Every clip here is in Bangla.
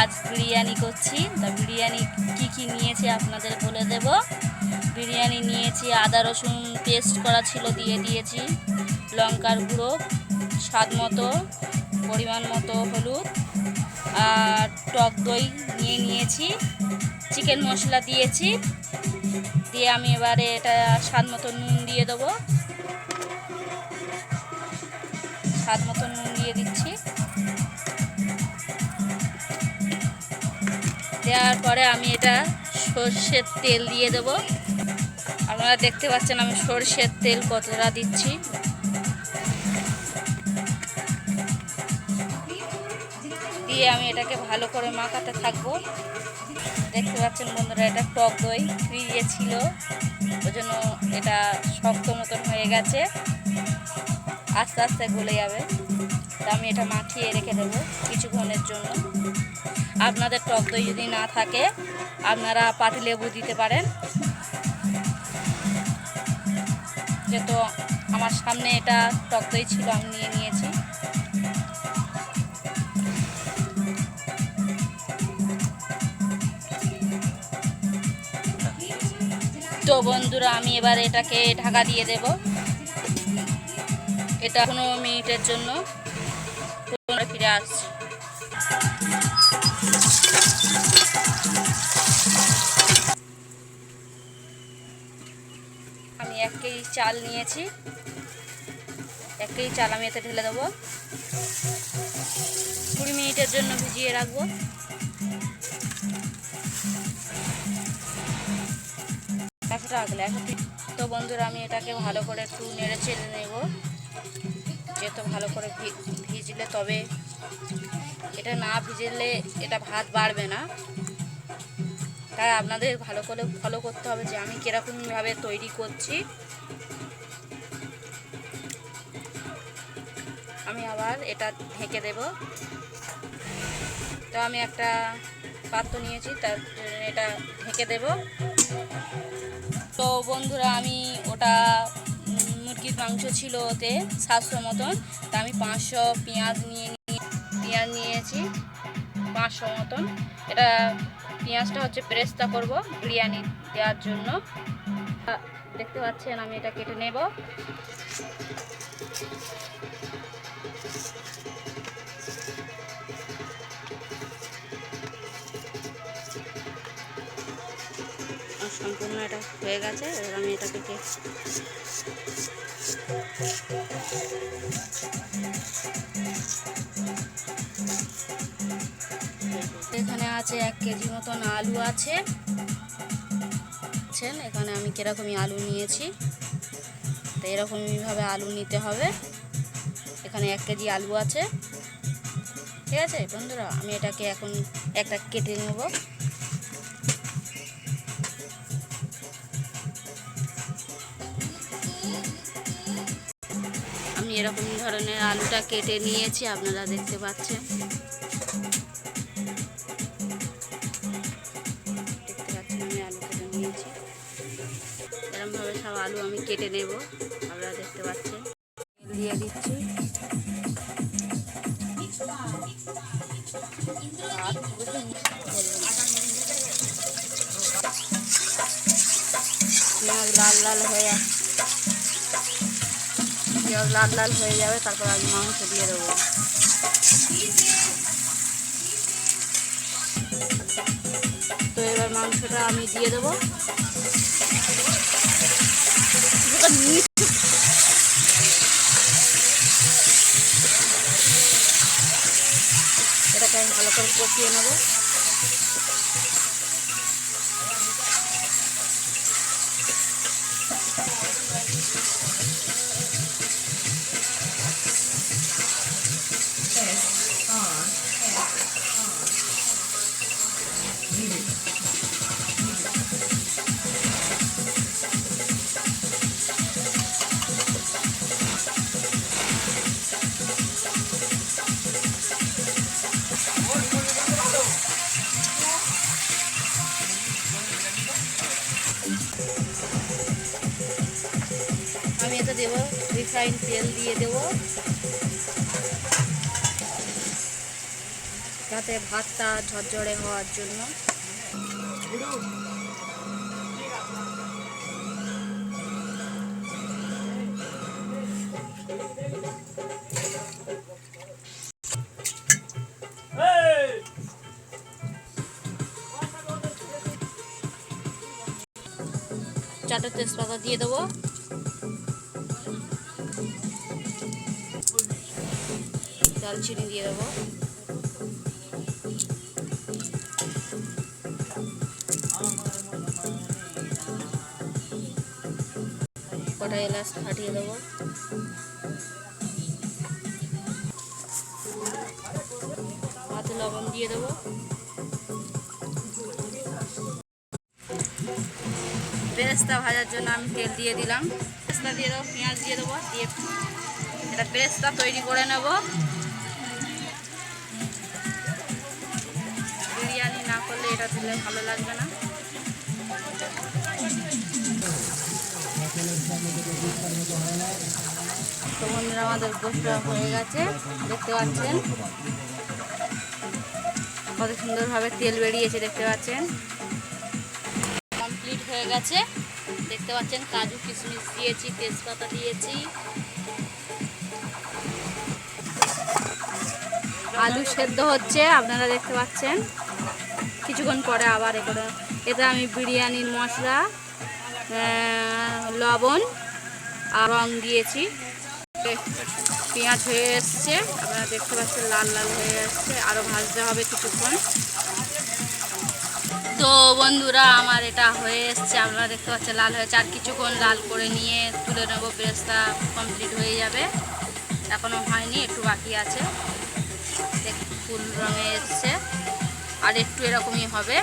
আজ বিরিয়ানি করছি। তা বিরিয়ানি কি নিয়েছি আপনাদের বলে দেব। বিরিয়ানি নিয়েছি, আদা রসুন পেস্ট করা ছিল দিয়ে দিয়েছি, লঙ্কার গুঁড়ো স্বাদ মতো, পরিমাণ মতো হলুদ, আর টক দই নিয়েছি, চিকেন মশলা দিয়েছি, দিয়ে আমি এবারে এটা স্বাদ মতো নুন দিয়ে দেবো। স্বাদ মতো নুন দিয়ে দিচ্ছি। দেওয়ার পরে আমি এটা সর্ষের তেল দিয়ে দেবো। আপনারা দেখতে পাচ্ছেন আমি সর্ষের তেল কতটা দিচ্ছি। দিয়ে আমি এটাকে ভালো করে মাখাতে থাকবো। দেখতে পাচ্ছেন বন্ধুরা, এটা টক দই ফ্রিজে ছিল, ওই জন্য এটা শক্ত মতন হয়ে গেছে, আস্তে আস্তে গলে যাবে। তা আমি এটা মাখিয়ে রেখে দেবো কিছুক্ষণের জন্য। আপনাদের টক দই যদি না থাকে আপনারা পাতিলেবু দিতে পারেন, যেহেতু আমার সামনে এটা টক দই ছিল আমি নিয়ে নিয়েছি। তো বন্ধুরা আমি এবার এটাকে ঢাকা দিয়ে দেব, এটা 15 মিনিটের জন্য। ফিরে আসছি। আমি 1 কেজি চাল নিয়েছি, 1 কেজি চাল আমি এতে ঢেলে দেবো। 20 মিনিটের জন্য ভিজিয়ে রাখবো। তো বন্ধুরা আমি এটাকে ভালো করে একটু নেড়ে চেড়ে নেব, যেহেতু ভালো করে ভিজলে, তবে এটা না ভিজলে এটা ভাত বাড়বে না। তাই আপনাদের ভালো করে ফলো করতে হবে যে আমি কীরকমভাবে তৈরি করছি। আমি আবার এটা ঢেকে দেব। তো আমি একটা পাত্র নিয়েছি, তার এটা ঢেকে দেব। তো বন্ধুরা আমি ওটা মুরগির মাংস ছিল ওতে 700 মতন, তা আমি 500 পেঁয়াজ নিয়েছি 500 মতন। এটা পেঁয়াজটা হচ্ছে পেরেস্তা করব বিরিয়ানি দেওয়ার জন্য। দেখতে পাচ্ছেন আমি এটা কেটে নেব। সম্পূর্ণ এটা হয়ে গেছে, এবার আমি এটাকে এখানে আছে 1 কেজি মতন আলু আছে। এখানে আমি কিরকমই আলু নিয়েছি, তো এরকমইভাবে আলু নিতে হবে। এখানে 1 কেজি আলু আছে, ঠিক আছে বন্ধুরা। আমি এটাকে এখন একটা কেটে নেব। আমি এরকম ধরনের আলুটা কেটে নিয়েছি, আপনারা দেখতে পাচ্ছেন। আমি আলু কেটে নিয়েছি, এরকমভাবে সব আলু আমি কেটে নেব, আপনারা দেখতে পাচ্ছেন। দিয়ে দিচ্ছি, পেঁয়াজ লাল লাল হয়ে যাবে, তারপর আমি মাংস দিয়ে দেবো। তো এবার মাংসটা আমি দিয়ে দেবো। এটাকে আমি ভালো করে কষিয়ে নেবো। আমি এটা দেবো, রিফাইন তেল দিয়ে দেবো। যাতে ভাতটা ঝরঝরে হওয়ার জন্য। চারটে তেজপাতা দিয়ে দেবো, দারচিনি দিয়ে দেবো, কটা এলাচ ফাটিয়ে দেবো, হাতে লবণ দিয়ে দেবো, বেরেস্তা ভাজার জন্য আমি তেল দিয়ে দিলাম, বেরেস্তা দিয়ে দেবো, পেঁয়াজ দিয়ে দেবো, দিয়ে এটা বেরেস্তা তৈরি করে নেব। বিরিয়ানি না করলে এটা দিলে ভালো লাগবে না। তো বন্ধুরা আমাদের গোশটা হয়ে গেছে, দেখতে পাচ্ছেন কত সুন্দরভাবে তেল বেরিয়েছে, দেখতে পাচ্ছেন কমপ্লিট হয়ে গেছে। দেখতে পাচ্ছেন কাজু কিশমিশ দিয়েছি, তেজপাতা দিয়েছি, আলু সেদ্ধ হচ্ছে আপনারা দেখতে পাচ্ছেন। কিছুক্ষণ পরে আবার এতে আমি বিরিয়ানির মশলা, লবণ আর রং দিয়েছি। পেঁয়াজ হয়ে এসছে, আপনারা দেখতে পাচ্ছেন লাল লাল হয়ে এসছে, আরও ভাজতে হবে কিছুক্ষণ। তো বন্ধুরা আমার এটা হয়ে এসছে, আপনারা দেখতে পাচ্ছেন লাল হয়েছে, আর কিছুক্ষণ লাল করে নিয়ে তুলে নেব, বেরেস্তা কমপ্লিট হয়ে যাবে। এখনও হয়নি, একটু বাকি আছে, ফুল রঙে এসছে, আর একটু এরকমই হবে।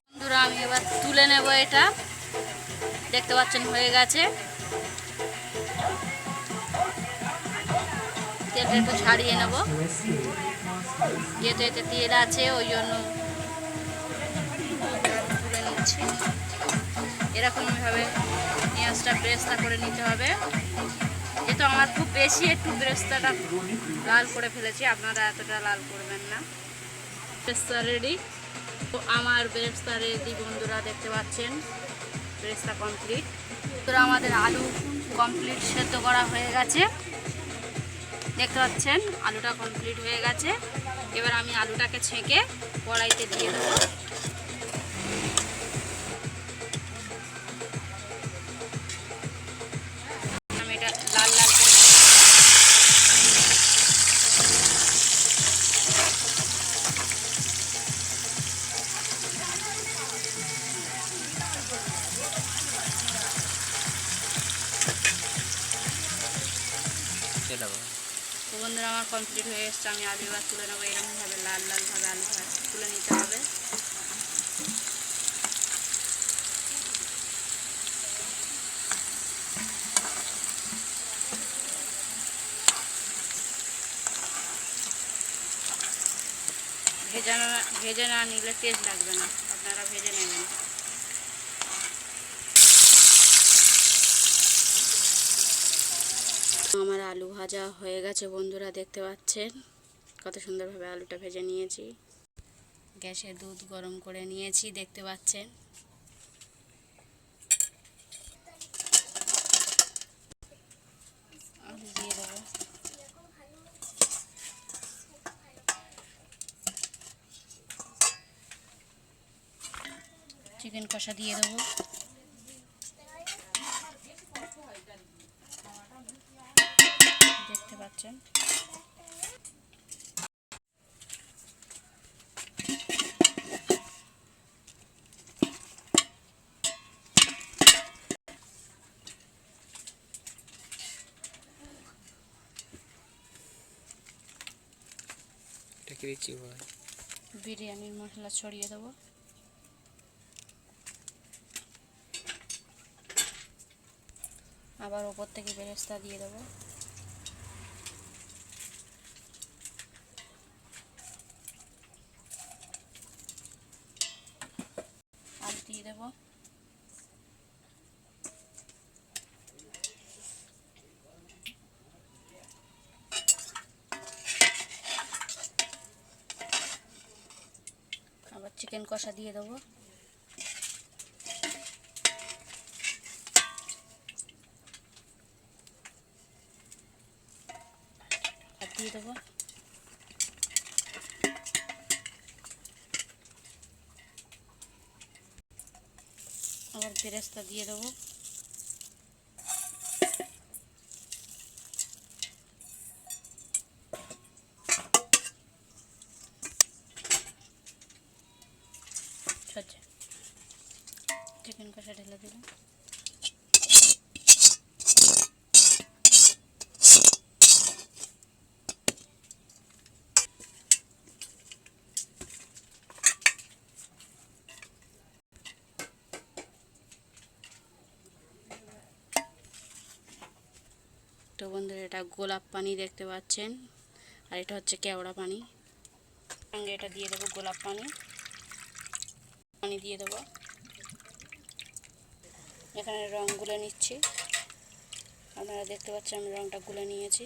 বন্ধুরা আমি এবার তুলে নেব, এটা দেখতে পাচ্ছেন হয়ে গেছে। তেলটা একটু ছাড়িয়ে নেব, যেহেতু এতে তেল আছে ওই জন্য তুলে নিচ্ছি। এরকমভাবে পেঁয়াজটা বেরেস্তা করে নিতে হবে। যেহেতু আমার খুব বেশি একটু বেরেস্তাটা লাল করে ফেলেছি, আপনারা এতটা লাল করবেন না। বেরেস্তা রেডি, তো আমার বেরেস্তা রেডি বন্ধুরা দেখতে পাচ্ছেন, বেরেস্তা কমপ্লিট। তো আমাদের আলু কমপ্লিট সেদ্ধ করা হয়ে গেছে, দেখতে পাচ্ছেন আলুটা কমপ্লিট হয়ে গেছে। এবার আমি আলুটাকে ছেঁকে কড়াইতে দিয়ে দেবো। আমি এটা লাল লাল করে তো বন্ধুরা আমার কমপ্লিট হয়ে এসছে। আমি আলু এবার তুলে নেবো, এরকমভাবে লাল লালভাবে আলু তুলে নিতে হবে। ভেজে না নিলে টেস্ট লাগবে না, আপনারা ভেজে নেবেন। আমার আলু ভাজা হয়ে গেছে বন্ধুরা, দেখতে পাচ্ছেন কত সুন্দরভাবে আলুটা ভেজে নিয়েছি। গ্যাসে দুধ গরম করে নিয়েছি, দেখতে পাচ্ছেন। আলু দিয়ে দেবো, চিকেন কষা দিয়ে দেবো, দেখতে পাচ্ছেন। বিরিয়ানির মশলা ছড়িয়ে দেবো, আবার ওপর থেকে বেরেস্তা দিয়ে দেবো, আর দিয়ে দেবো। চিকেন কষা দিয়ে দেবো। আর দিয়ে দেবো আবার বেরেস্তা দিয়ে দেবো। চিকেন কষা ঢেলে দিলাম। তো বন্ধুরা এটা গোলাপ পানি দেখতে পাচ্ছেন, আর এটা হচ্ছে কেওড়া পানি। সঙ্গে এটা দিয়ে দেবো গোলাপ পানি, পানি দিয়ে দেবো। এখানে রং গুলে নিচ্ছি, আপনারা দেখতে পাচ্ছেন আমি রংটা গুলে নিয়েছি।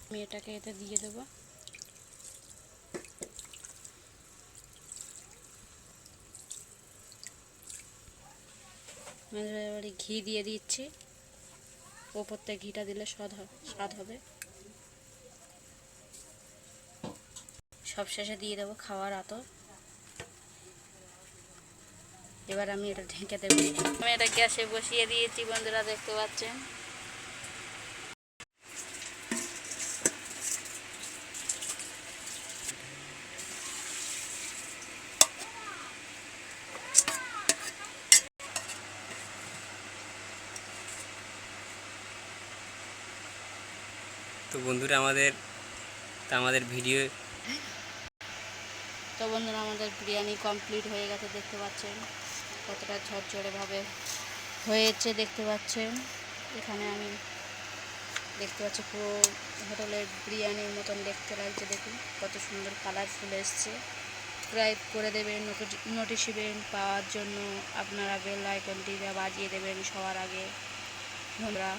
আমি এটাকে এতে দিয়ে দেবো। এবারে ঘি দিয়ে দিচ্ছি, ওপর থেকে ঘিটা দিলে স্বাদ হবে। সব শেষে দিয়ে দেবো খাওয়ার আতর। এবার আমি এটা ঢেকে দেবো। আমি এটা গ্যাসে বসিয়ে দিয়েছি বন্ধুরা, দেখতে পাচ্ছেন। তো বন্ধুরা আমাদের ভিডিও বন্ধুরা আমাদের বিরিয়ানি কমপ্লিট হয়ে গেছে, দেখতে পাচ্ছেন কতটা ঝরঝরেভাবে হয়েছে, দেখতে পাচ্ছেন। এখানে আমি দেখতে পাচ্ছি পুরো হোটেলের বিরিয়ানির মতন দেখতে লাগছে, দেখুন কত সুন্দর কালারফুল এসছে। সাবস্ক্রাইব করে দেবেন নোটিফিকেশন পাওয়ার জন্য, আপনারা বেল আইকনটি বাজিয়ে দেবেন সবার আগে। ধন্যবাদ।